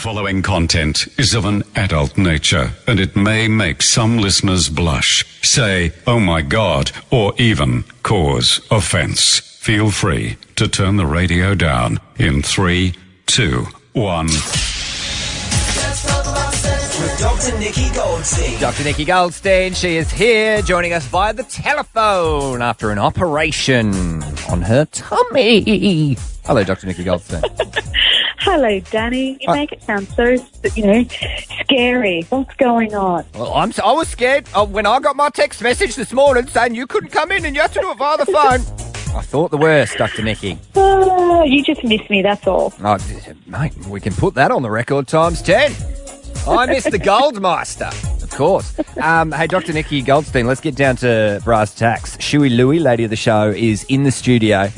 following content is of an adult nature and it may make some listeners blush, say, oh my God, or even cause offence. Feel free to turn the radio down in 3, 2, 1. Dr. Nikki Goldstein. Dr. Nikki Goldstein, she is here joining us via the telephone after an operation on her tummy. Hello, Dr. Nikki Goldstein. Hello, Danny. You make it sound so, scary. What's going on? Well, I was scared when I got my text message this morning saying you couldn't come in and you had to do it via the phone. I thought the worst, Dr. Nikki. You just miss me, that's all. Oh, mate, we can put that on the record times 10. I miss the Goldmeister, of course. Hey, Dr. Nikki Goldstein, let's get down to brass tacks. Shuey Louie, lady of the show, is in the studio.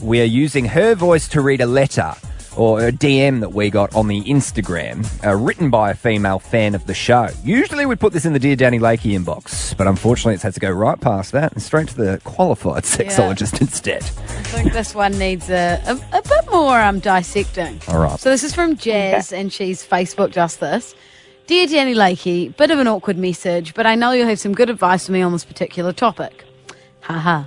We are using her voice to read a letter or a DM that we got on the Instagram, written by a female fan of the show. Usually we'd put this in the Dear Danny Lakey inbox, but unfortunately it's had to go right past that and straight to the qualified sexologist instead. I think this one needs a bit more dissecting. All right. So this is from Jazz, and she's Facebooked us this. Dear Danny Lakey, bit of an awkward message, but I know you'll have some good advice for me on this particular topic. Haha.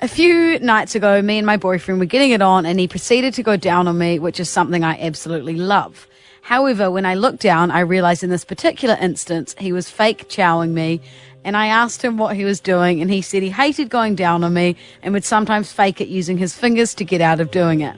A few nights ago, me and my boyfriend were getting it on and he proceeded to go down on me, which is something I absolutely love. However, when I looked down, I realized in this particular instance, he was fake chowing me, and I asked him what he was doing, and he said he hated going down on me and would sometimes fake it using his fingers to get out of doing it.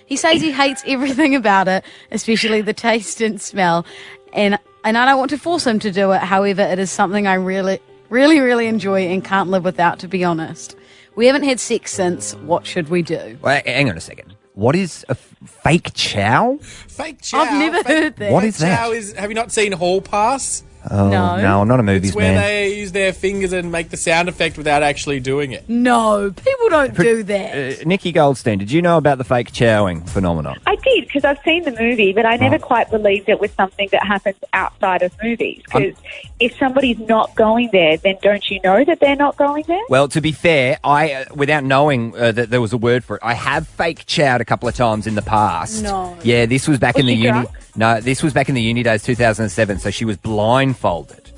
He says he hates everything about it, especially the taste and smell, and I don't want to force him to do it. However, it is something I really, really, really enjoy and can't live without, to be honest. We haven't had sex since. What should we do? Well, hang on a second. What is a fake chow? Fake chow. I've never heard that. What is that? Chow have you not seen Hall Pass? Oh, no, I'm not a movies It's where man. they use their fingers and make the sound effect without actually doing it. No, people don't do that. Nikki Goldstein, did you know about the fake chowing phenomenon? I did, because I've seen the movie, but I never quite believed it was something that happens outside of movies. Because if somebody's not going there, then don't you know that they're not going there? Well, to be fair, I without knowing that there was a word for it, I have fake chowed a couple of times in the past. No. Yeah, this was back in the she uni. drunk? No, this was back in the uni days, 2007. So she was blindfolded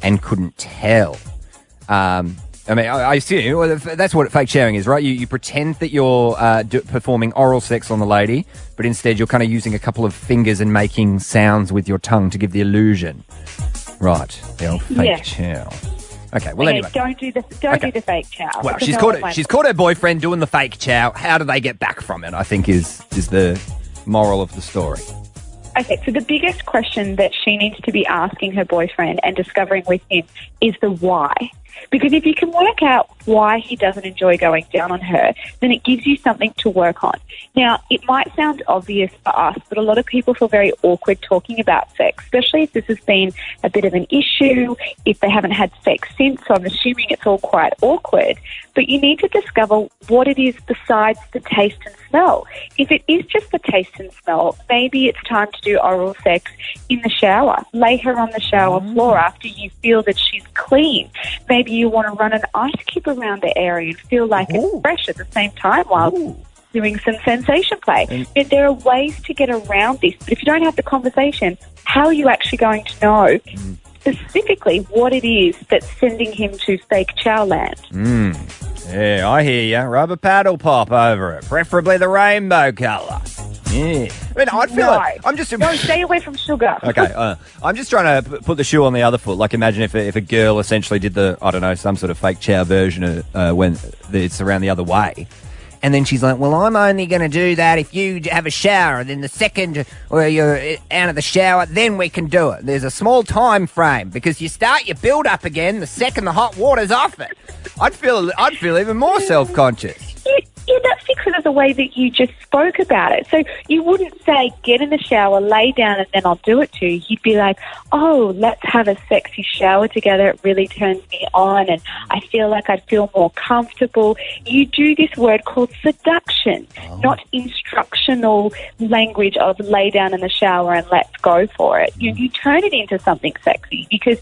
and couldn't tell. I assume well, that's what fake chowing is, right? You pretend that you're performing oral sex on the lady, but instead you're kind of using a couple of fingers and making sounds with your tongue to give the illusion. Right, the old fake chow. Okay, well anyway. Don't do the fake chow. Well, Because she's caught her boyfriend doing the fake chow. How do they get back from it? I think is the moral of the story. Okay, so the biggest question that she needs to be asking her boyfriend and discovering with him is the why. Because if you can work out why he doesn't enjoy going down on her, then it gives you something to work on. Now, it might sound obvious for us, but a lot of people feel very awkward talking about sex, especially if this has been a bit of an issue, if they haven't had sex since, so I'm assuming it's all quite awkward. But you need to discover what it is besides the taste and smell. If it is just the taste and smell, maybe it's time to do oral sex in the shower. Lay her on the shower floor after you feel that she's clean. Maybe you want to run an ice cube around the area and feel like it's fresh at the same time while doing some sensation play. And there are ways to get around this, but if you don't have the conversation, how are you actually going to know specifically what it is that's sending him to fake chow land? Yeah, I hear you. Rubber paddle pop over it, preferably the rainbow colour. Yeah. I mean, I'd feel like I'm just... No, stay away from sugar. Okay, I'm just trying to put the shoe on the other foot. Like, imagine if a girl essentially did some sort of fake chow version of when it's around the other way. And then she's like, well, I'm only going to do that if you have a shower. And then the second where you're out of the shower, then we can do it. There's a small time frame because you start your build up again the second the hot water's off it. I'd feel even more self-conscious. Yeah, that's because of the way that you just spoke about it. So you wouldn't say, get in the shower, lay down, and then I'll do it to you. You'd be like, oh, let's have a sexy shower together. It really turns me on, and I feel like I'd feel more comfortable. You do this word called seduction, not instructional language of lay down in the shower and let's go for it. You turn it into something sexy because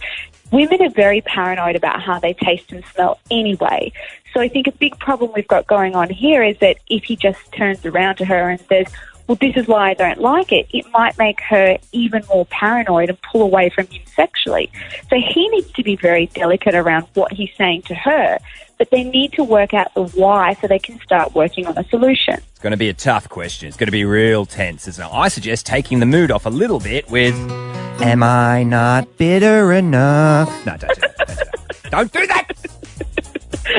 women are very paranoid about how they taste and smell anyway. So I think a big problem we've got going on here is that if he just turns around to her and says, well, this is why I don't like it, it might make her even more paranoid and pull away from him sexually. So he needs to be very delicate around what he's saying to her, but they need to work out the why so they can start working on a solution. It's going to be a tough question. It's going to be real tense, isn't it? I suggest taking the mood off a little bit with, am I not bitter enough? No, don't do that. Don't do that!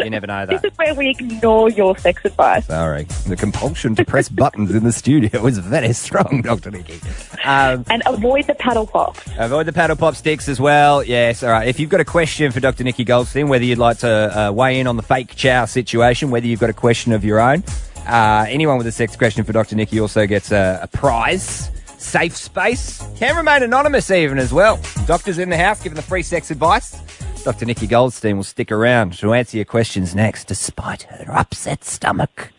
You never know, though. This is where we ignore your sex advice. Sorry. The compulsion to press buttons in the studio is very strong, Dr. Nikki. And avoid the paddle pops. Avoid the paddle pop sticks as well. Yes, all right. If you've got a question for Dr. Nikki Goldstein, whether you'd like to weigh in on the fake Chow situation, whether you've got a question of your own, anyone with a sex question for Dr. Nikki also gets a prize. Safe space. Can remain anonymous even as well. Doctor's in the house giving the free sex advice. Dr. Nikki Goldstein will stick around to answer your questions next, despite her upset stomach.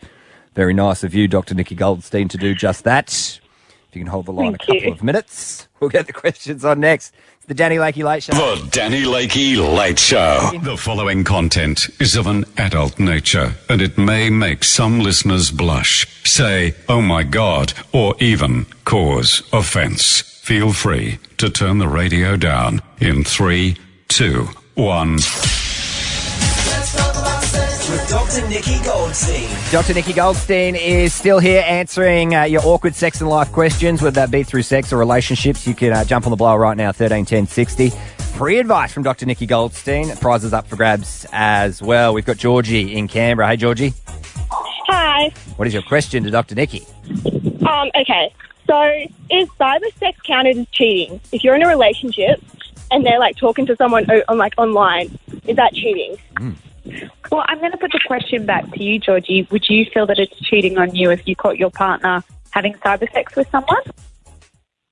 Very nice of you, Dr. Nikki Goldstein, to do just that. If you can hold the line Thank a couple you. of minutes, we'll get the questions on next. It's the Danny Lakey Late Show. The Danny Lakey Late Show. The following content is of an adult nature, and it may make some listeners blush, say, oh my God, or even cause offence. Feel free to turn the radio down in 3, 2, 1. With Dr. Nikki Goldstein. Dr. Nikki Goldstein is still here answering your awkward sex and life questions, whether that be through sex or relationships. You can jump on the blower right now, 131060. Free advice from Dr. Nikki Goldstein. Prizes up for grabs as well. We've got Georgie in Canberra. Hey, Georgie. Hi. What is your question to Dr. Nikki? Okay. So, is cyber sex counted as cheating? If you're in a relationship and they're like talking to someone on like online, is that cheating? Well, I'm going to put the question back to you, Georgie. Would you feel that it's cheating on you if you caught your partner having cyber sex with someone?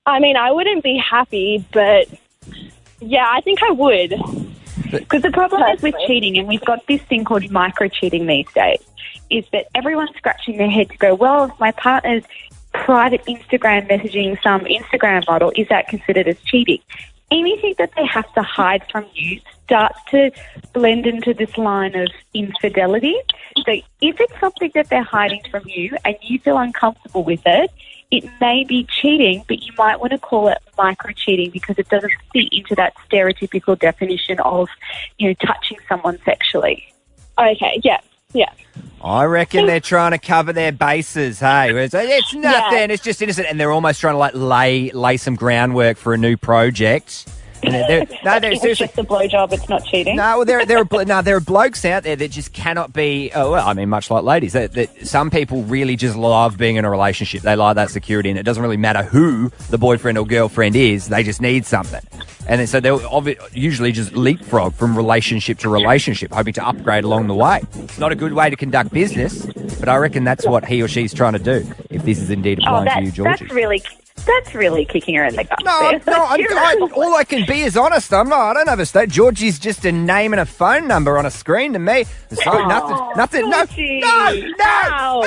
I mean, I wouldn't be happy, but yeah, I think I would. Because the problem is with cheating, and we've got this thing called micro-cheating these days, is that everyone's scratching their head to go, well, if my partner's private Instagram messaging some Instagram model, is that considered as cheating? Anything that they have to hide from you starts to blend into this line of infidelity. So if it's something that they're hiding from you and you feel uncomfortable with it, it may be cheating, but you might want to call it micro-cheating because it doesn't fit into that stereotypical definition of, touching someone sexually. Okay, yeah. I reckon they're trying to cover their bases, hey? It's nothing, It's just innocent, and they're almost trying to lay some groundwork for a new project. And they're If it's just a blowjob, it's not cheating. No, there are blokes out there that just cannot be. Oh, well, I mean, much like ladies, that some people really just love being in a relationship. They like that security, and it doesn't really matter who the boyfriend or girlfriend is. They just need something, and then, so they'll usually just leapfrog from relationship to relationship, hoping to upgrade along the way. It's not a good way to conduct business, but I reckon that's what he or she's trying to do. If this is indeed applying to you, Georgie. That's really kicking her in the guts. All I can be is honest. I don't overstate. Georgie's just a name and a phone number on a screen to me. So nothing. Georgie. No,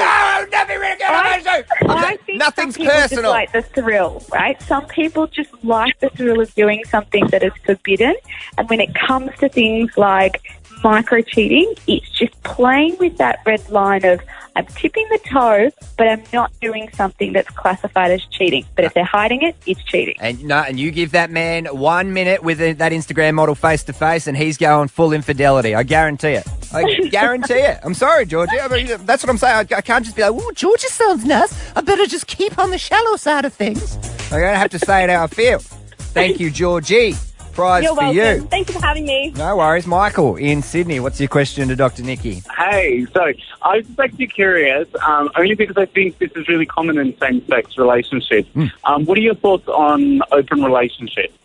nothing really good. I think Nothing's some people personal. just like the thrill, right? Some people just like the thrill of doing something that is forbidden. And when it comes to things like micro-cheating, it's just playing with that red line of, I'm tipping the toe, but I'm not doing something that's classified as cheating. But if they're hiding it, it's cheating. And you give that man 1 minute with that Instagram model face to face, and he's going full infidelity. I guarantee it. I'm sorry, Georgie. I mean, that's what I'm saying. I can't just be like, "Oh, Georgie sounds nice. I better just keep on the shallow side of things." I'm going to have to say it how I feel. Thank you, Georgie. Prize You're for welcome. you. Thanks for having me. No worries. Michael in Sydney. What's your question to Dr. Nikki? Hey, so I was just actually curious, only because I think this is really common in same-sex relationships. What are your thoughts on open relationships?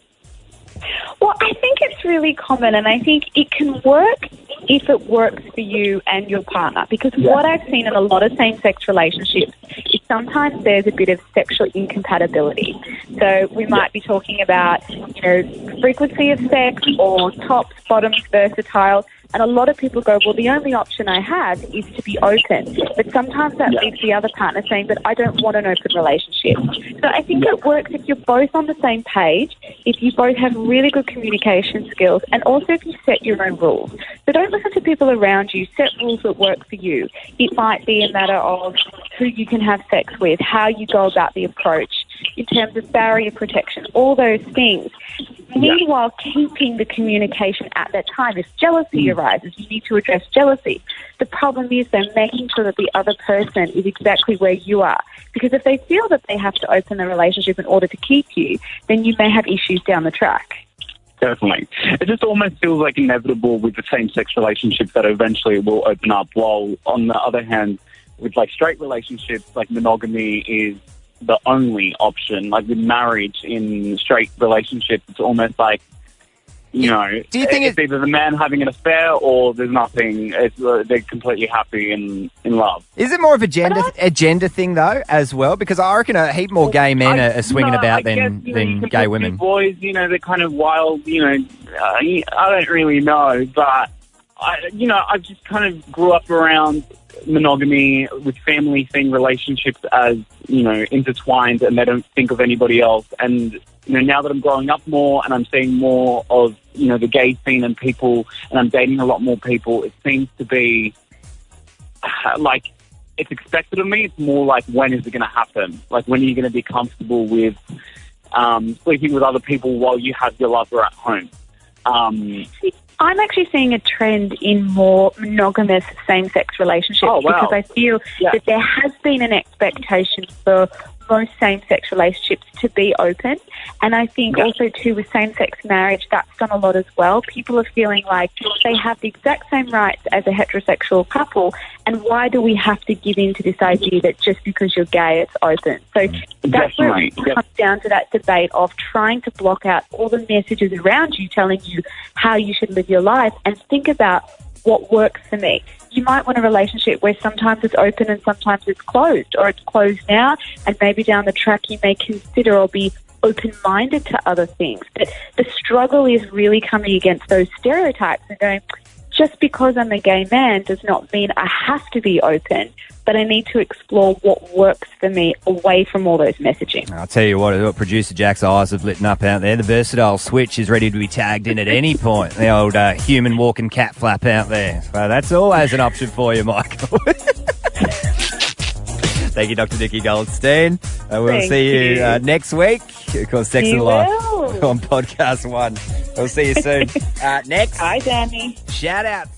Well, I think it's really common, and I think it can work if it works for you and your partner. Because what I've seen in a lot of same-sex relationships is sometimes there's a bit of sexual incompatibility. So we might be talking about, frequency of sex or tops, bottoms, versatile. And a lot of people go, well, the only option I have is to be open. But sometimes that leaves the other partner saying, but I don't want an open relationship. So I think it works if you're both on the same page, if you both have really good communication skills, and also if you set your own rules. So don't listen to people around you. Set rules that work for you. It might be a matter of who you can have sex with, how you go about the approach, in terms of barrier protection, all those things. Meanwhile, keeping the communication at that time. If jealousy arises, you need to address jealousy. The problem is then making sure that the other person is exactly where you are. Because if they feel that they have to open the relationship in order to keep you, then you may have issues down the track. Definitely. It just almost feels like inevitable with the same-sex relationships that eventually it will open up, while on the other hand, with like straight relationships, like monogamy is the only option. Like with marriage in straight relationships, it's almost like, you know, do you think it's either the man having an affair or there's nothing. They're completely happy in love. Is it more of a gender thing though, as well? Because I reckon a heap more gay men are swinging about than gay women. Boys, you know, they're kind of wild. You know, I don't really know, but I just kind of grew up around monogamy with family thing relationships as, you know, intertwined, and they don't think of anybody else. And, you know, now that I'm growing up more and I'm seeing more of, you know, the gay scene and people, and I'm dating a lot more people, it seems to be like it's expected of me. It's more like, when is it going to happen? Like, when are you going to be comfortable with sleeping with other people while you have your lover at home? I'm actually seeing a trend in more monogamous same-sex relationships because I feel that there has been an expectation for most same-sex relationships to be open. And I think also, too, with same-sex marriage, that's done a lot as well. People are feeling like they have the exact same rights as a heterosexual couple, and why do we have to give in to this idea that just because you're gay, it's open? So that's where it comes down to that debate of trying to block out all the messages around you telling you how you should live your life and think about what works for me. You might want a relationship where sometimes it's open and sometimes it's closed, or it's closed now and maybe down the track you may consider or be open-minded to other things. But the struggle is really coming against those stereotypes and going, just because I'm a gay man does not mean I have to be open, but I need to explore what works for me away from all those messaging. I'll tell you what, producer Jack's eyes have lit up out there. The versatile switch is ready to be tagged in at any point. The old human walking cat flap out there. So that's always an option for you, Michael. Thank you, Dr. Nikki Goldstein. We'll see you next week. Of course, Sex and Life on Podcast 1. We'll see you soon. Next. Hi, Danny. Shout out